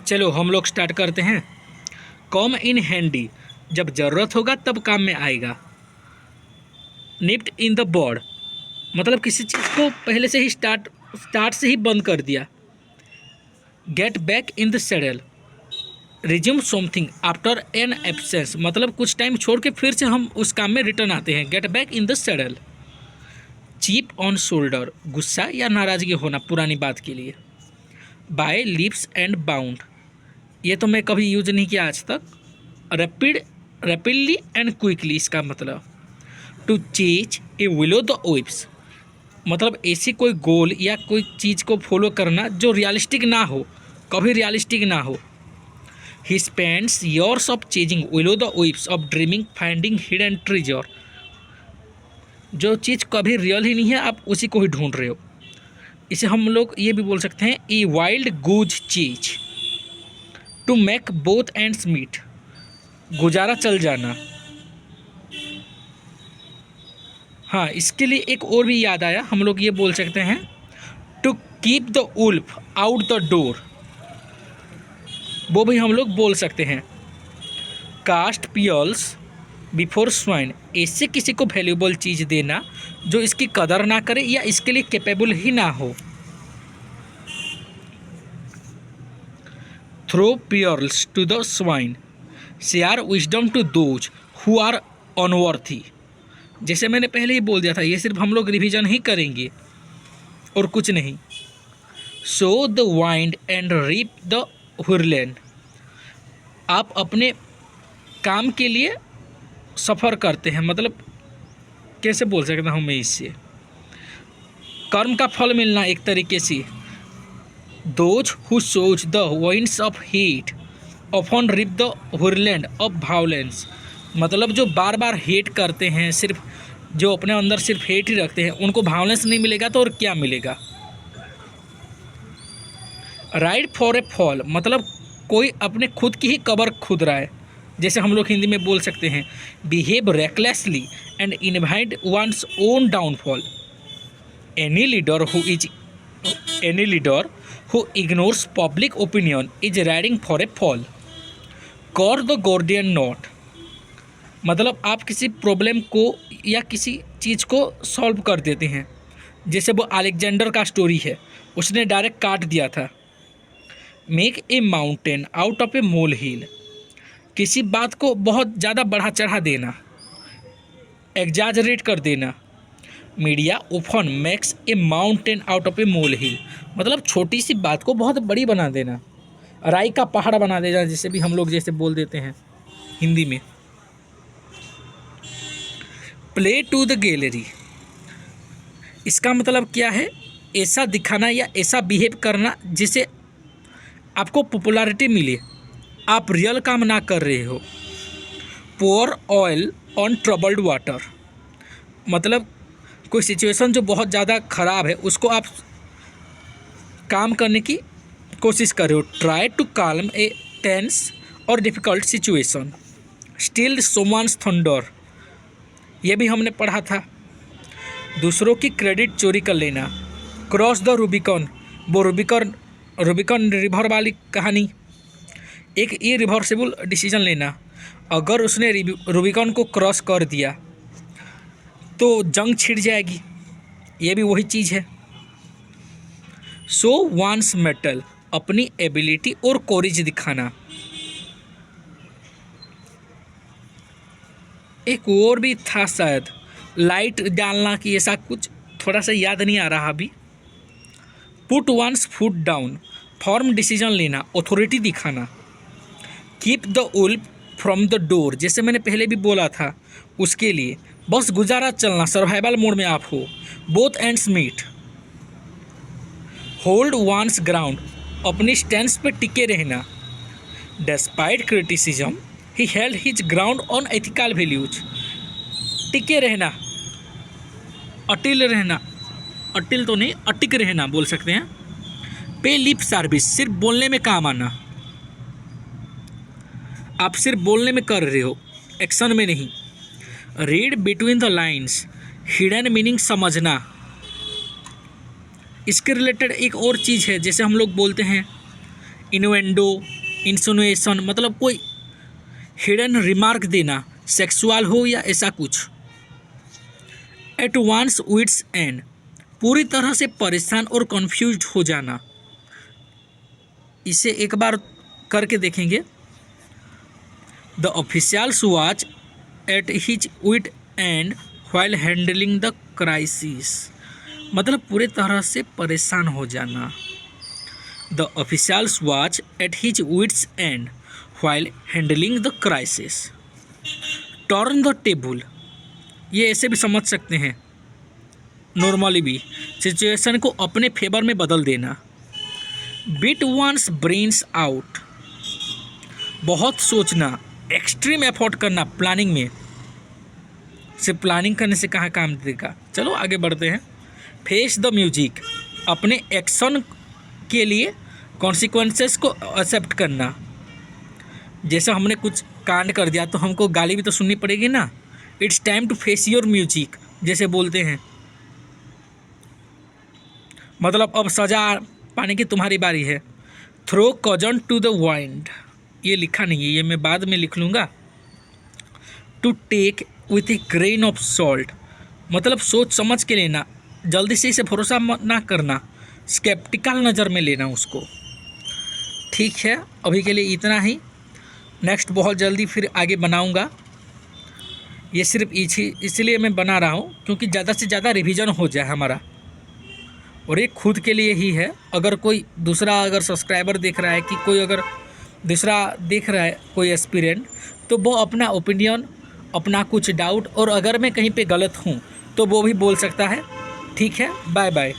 चलो हम लोग स्टार्ट करते हैं। कम इन हैंडी, जब ज़रूरत होगा तब काम में आएगा। निप्ट इन द बॉड, मतलब किसी चीज़ को पहले से ही स्टार्ट से ही बंद कर दिया। Get back in the saddle, resume something after an absence, मतलब कुछ टाइम छोड़ के फिर से हम उस काम में रिटर्न आते हैं। Get back in the saddle. Chip on shoulder, गुस्सा या नाराज़गी होना पुरानी बात के लिए। बाय लिप्स एंड बाउंड, ये तो मैं कभी यूज नहीं किया आज तक। रैपिडली एंड क्विकली, इसका मतलब। To chase a willow the waves, मतलब ऐसी कोई गोल या कोई चीज़ को फॉलो करना जो रियलिस्टिक ना हो, कभी रियलिस्टिक ना हो। He spends years of chasing willow the waves of dreaming finding hidden treasure, जो चीज़ कभी रियल ही नहीं है आप उसी को ही ढूंढ रहे हो। इसे हम लोग ये भी बोल सकते हैं ए wild goose chase. To make both ends meet, गुजारा चल जाना। हाँ, इसके लिए एक और भी याद आया, हम लोग ये बोल सकते हैं to keep the wolf out the door, वो भी हम लोग बोल सकते हैं। कास्ट पियल्स बिफोर स्वाइन, ऐसे किसी को वैल्यूबल चीज़ देना जो इसकी कदर ना करे या इसके लिए कैपेबल ही ना हो। Throw pearls to the swine, share wisdom to those who are unworthy, जैसे मैंने पहले ही बोल दिया था, ये सिर्फ हम लोग रिवीजन ही करेंगे और कुछ नहीं। Sow the wind and reap the whirlwind, आप अपने काम के लिए सफ़र करते हैं, मतलब कैसे बोल सकता हूँ मैं इससे, कर्म का फल मिलना एक तरीके से। Those who sow the winds of heat often reap the whirlwind of violence, मतलब जो बार बार हेट करते हैं, सिर्फ जो अपने अंदर सिर्फ हेट ही रखते हैं, उनको वायलेंस नहीं मिलेगा तो और क्या मिलेगा। राइड फॉर ए फॉल, मतलब कोई अपने खुद की ही कबर खुद रहा है, जैसे हम लोग हिंदी में बोल सकते हैं behave recklessly and invite one's own downfall. Any leader who ignores public opinion is riding for a fall. Cut the Gordian knot, मतलब आप किसी प्रॉब्लम को या किसी चीज़ को सॉल्व कर देते हैं, जैसे वो अलेक्जेंडर का स्टोरी है, उसने डायरेक्ट काट दिया था। Make a mountain out of a molehill, किसी बात को बहुत ज़्यादा बढ़ा चढ़ा देना, एग्जाजरेट कर देना। Media often makes a mountain out of a molehill, मतलब छोटी सी बात को बहुत बड़ी बना देना, राई का पहाड़ बना देना, जिसे भी हम लोग जैसे बोल देते हैं हिंदी में। प्ले टू द गैलरी, इसका मतलब क्या है, ऐसा दिखाना या ऐसा बिहेव करना जिसे आपको पॉपुलैरिटी मिले, आप रियल काम ना कर रहे हो। पोर ऑयल ऑन ट्रबल्ड वाटर, मतलब कोई सिचुएशन जो बहुत ज़्यादा ख़राब है उसको आप काम करने की कोशिश कर रहे हो। Try to calm a tense और difficult situation. Steal someone's thunder, ये भी हमने पढ़ा था। दूसरों की क्रेडिट चोरी कर लेना। क्रॉस द रूबिकॉन, वो रूबिकॉन रिवर वाली कहानी, एक इरिवर्सिबल डिसीजन लेना। अगर उसने रूबिकॉन को क्रॉस कर दिया तो जंग छिड़ जाएगी, ये भी वही चीज़ है। सो वांस मेटल, अपनी एबिलिटी और कोरेज दिखाना। एक और भी था शायद, लाइट डालना कि ऐसा कुछ, थोड़ा सा याद नहीं आ रहा अभी। Put one's foot down, firm decision लेना, अथॉरिटी दिखाना। Keep the wolf from the door, जैसे मैंने पहले भी बोला था, उसके लिए बस गुजारा चलना, सर्वाइवल मोड में आप हो। Both ends meet. Hold one's ground, अपनी स्टैंड पे टिके रहना। Despite criticism he held his ground on ethical values, टिके रहना, अटिल रहना, अटिल तो नहीं अटिक रहना बोल सकते हैं। पे लिप सर्विस, सिर्फ बोलने में काम आना, आप सिर्फ बोलने में कर रहे हो, एक्शन में नहीं। Read between the lines, hidden meaning समझना। इसके रिलेटेड एक और चीज़ है, जैसे हम लोग बोलते हैं इनुएंडो, इंसिनुएशन मतलब कोई हिडन रिमार्क देना, सेक्सुअल हो या ऐसा कुछ। एट वंस विट्स एंड, पूरी तरह से परेशान और कंफ्यूज्ड हो जाना। इसे एक बार करके देखेंगे। The officials watch at his wit end while handling the crisis, मतलब पूरे तरह से परेशान हो जाना। The officials watch at his wits end while handling the crisis. Turn the table, ये ऐसे भी समझ सकते हैं नॉर्मली भी, सिचुएशन को अपने फेवर में बदल देना। बीट वंस ब्रेन्स आउट, बहुत सोचना, एक्सट्रीम एफर्ट करना प्लानिंग में। सिर्फ प्लानिंग करने से कहाँ काम देगा। चलो आगे बढ़ते हैं। फेस द म्यूजिक, अपने एक्शन के लिए कॉन्सिक्वेंसेस को एक्सेप्ट करना। जैसे हमने कुछ कांड कर दिया तो हमको गाली भी तो सुननी पड़ेगी ना। It's time to face your music, जैसे बोलते हैं, मतलब अब सज़ा पाने की तुम्हारी बारी है। थ्रो कॉजन टू द वाइंड, ये लिखा नहीं है, ये मैं बाद में लिख लूँगा। To take with a grain of salt, मतलब सोच समझ के लेना, जल्दी से इसे भरोसा ना करना, स्केप्टिकल नज़र में लेना उसको। ठीक है, अभी के लिए इतना ही। नेक्स्ट बहुत जल्दी फिर आगे बनाऊंगा। ये सिर्फ इसलिए मैं बना रहा हूँ क्योंकि ज़्यादा से ज़्यादा रिवीजन हो जाए हमारा, और ये खुद के लिए ही है। अगर कोई दूसरा अगर सब्सक्राइबर देख रहा है कि कोई अगर दूसरा देख रहा है कोई एस्पिरेंट, तो वो अपना ओपिनियन, अपना कुछ डाउट, और अगर मैं कहीं पे गलत हूँ तो वो भी बोल सकता है। ठीक है, बाय बाय।